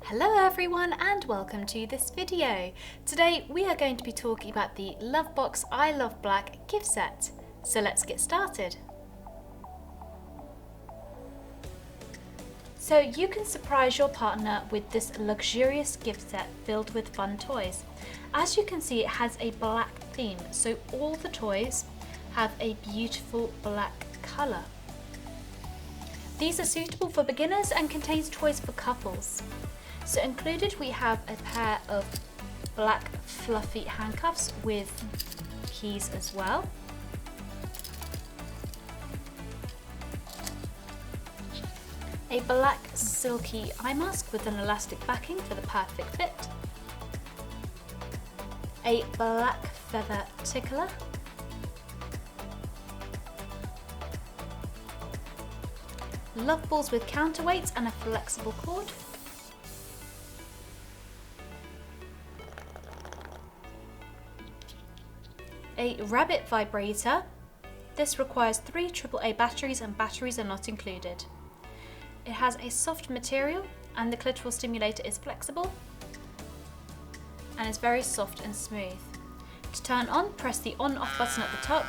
Hello everyone and welcome to this video. Today we are going to be talking about the LoveBoxxx I Love Black gift set. So let's get started. So you can surprise your partner with this luxurious gift set filled with fun toys. As you can see, it has a black theme, so all the toys have a beautiful black colour. These are suitable for beginners and contains toys for couples. So included we have a pair of black fluffy handcuffs with keys as well. A black silky eye mask with an elastic backing for the perfect fit. A black feather tickler. Love balls with counterweights and a flexible cord. A rabbit vibrator. This requires 3 AAA batteries and batteries are not included. It has a soft material and the clitoral stimulator is flexible and is very soft and smooth. To turn on, press the on/off button at the top.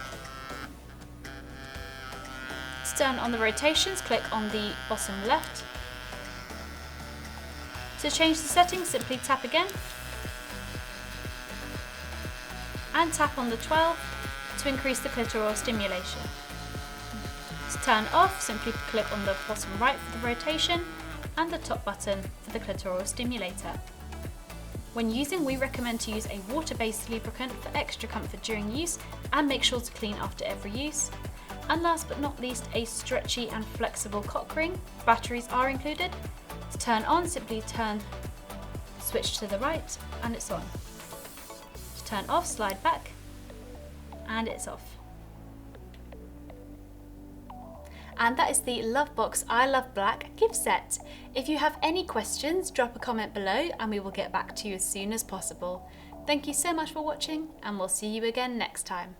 To turn on the rotations, click on the bottom left. To change the settings, simply tap again and tap on the 12 to increase the clitoral stimulation. To turn off, simply click on the bottom right for the rotation and the top button for the clitoral stimulator. When using, we recommend to use a water-based lubricant for extra comfort during use and make sure to clean after every use. And last but not least, a stretchy and flexible cock ring. Batteries are included. To turn on, simply switch to the right and it's on. Turn off, slide back, and it's off. And that is the LoveBoxxx I Love Black gift set. If you have any questions, drop a comment below and we will get back to you as soon as possible. Thank you so much for watching and we'll see you again next time.